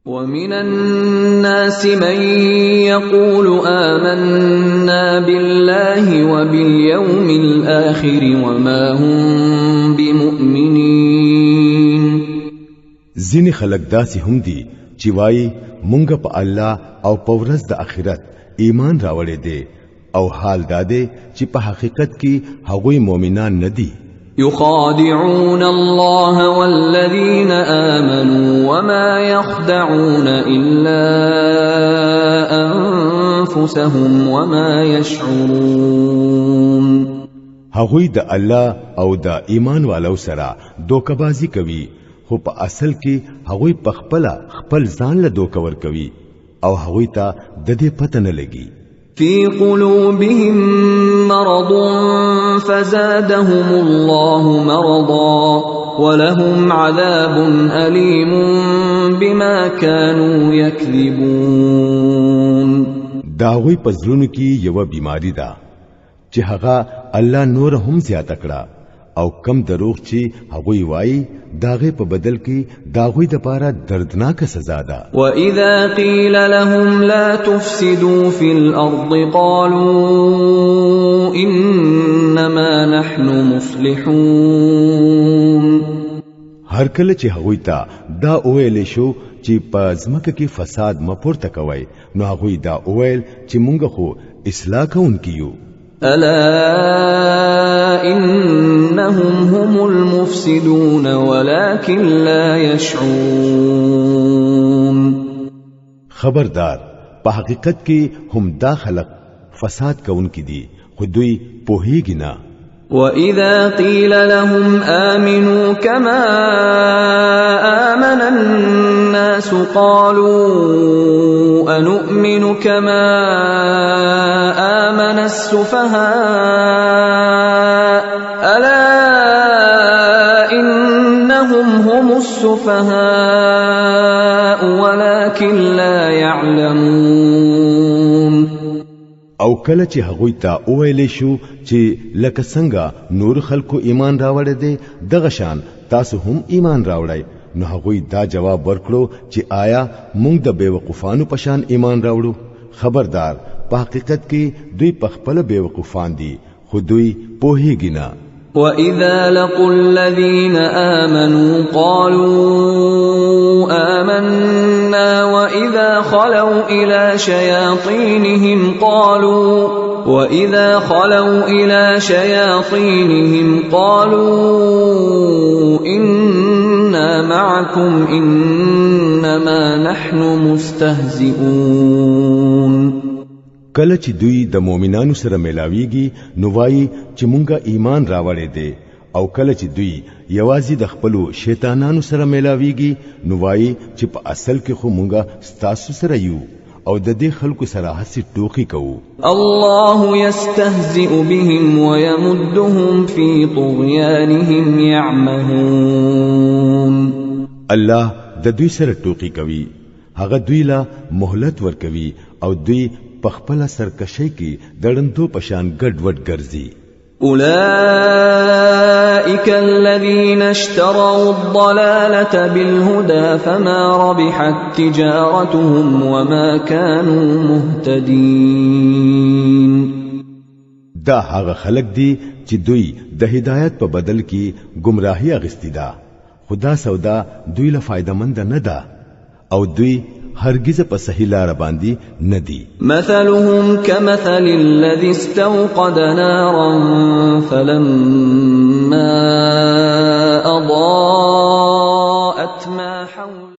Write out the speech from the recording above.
ومن الناس من يقول آمنا بالله وباليوم الآخر وما هم بمؤمنين. ځینې خلک داسې هم دي چې وایي مونږ په الله او په ورځ د آخرت ایمان راوړی دی او حال دا دی چې په حقیقت کې هغوی مؤمنان نه دي. يخادعون الله والذين آمنوا وما يخدعون إلا أنفسهم وما يشعرون. هغوی د الله او د ایمان والو سره دوکبازی کوي خو په اصل کې هغوی په خپل ځان له دوکه ور کوي او هغوی ته د دې پته نه لګي. في قلوبهم مرض فزادهم الله مرضا ولهم عذاب أليم بما كانوا يكذبون. داوی پزړونو کې یو بیماری ده چې هغه الله نور هم زیات کړه او کم دروغ چې هغوی وایي داغه په بدل کې داغوی د پاره دردناک سزا ده. وَإِذَا قِيلَ لَهُمْ لَا تُفْسِدُوا فِي الْأَرْضِ قَالُوا إِنَّمَا نَحْنُ مُصْلِحُونَ. هر کله چې هغوی ته دا اویل شو چې په ځمکه کې فساد مپورته کوي نو هغوی دا اویل چې مونږ خو اصلاح کوونکیو. ألا إنهم هم المفسدون ولكن لا يشعرون. خبردار په حقیقت کې هم دا خلق فساد کوونکي دي خو دوی پوهیږي نه. وَإِذَا قِيلَ لَهُمْ آمِنُوا كَمَا آمَنَ النَّاسُ قَالُوا أَنُؤْمِنُ كَمَا آمَنَ السُّفَهَاءُ أَلَا إِنَّهُمْ هُمُ السُّفَهَاءُ وَلَكِنْ لَا يَعْلَمُونَ. او کله چې هغوی ته اویلې شو چې لکه څنګه نور خلکو ایمان راوړی دی دغه شان تاسو هم ایمان راوړی نو هغوی دا جواب ورکړو چې آیا موږ د بیوقوفانو په شان ایمان راوړو. خبردار په حقیقت کې دوی په خپل بیوقوفان دي خو دوی پوهیږي نه. وَإِذَا لَقُوا الَّذِينَ آمَنُوا قَالُوا آمَنَّا وَإِذَا خَلَوْا إِلَى شَيَاطِينِهِمْ قَالُوا إِنَّا مَعَكُمْ إِنَّمَا نَحْنُ مُسْتَهْزِئُونَ. کله چې دوی د مؤمنانو سره ملاويږي نو وایي چې مونږه ایمان راوړی دی او کله چې دوی یوازې د خپلو شیطانانو سره ملاويږي نو وایي چې په اصل کې خو مونږه ستاسو سره یو او د دې خلکو سره هسي ټوکی کوو. الله يستهزئ بهم ويمدهم في طغيانهم يعمهون. الله د دوی سره ټوکی کوي هغه دوی لا مهلت ورکوي او دوی پخپل سرکشی کی دړندو پشان ګډوډ ګرځي. أولئك الذين اشتروا الضلالة بالهدى فما ربحت تجارتهم وما كانوا مهتدين. دا هغه خلق دي چې دوی د هدایت په بدل کې گمراهي اغستی ده خدا سودا دوی له فائدہ مند نه ده او دوی هرگز په صحیح لار باندې ندي. مثلهم كمثل الذي استوقد نارا فلما أضاءت ما حوله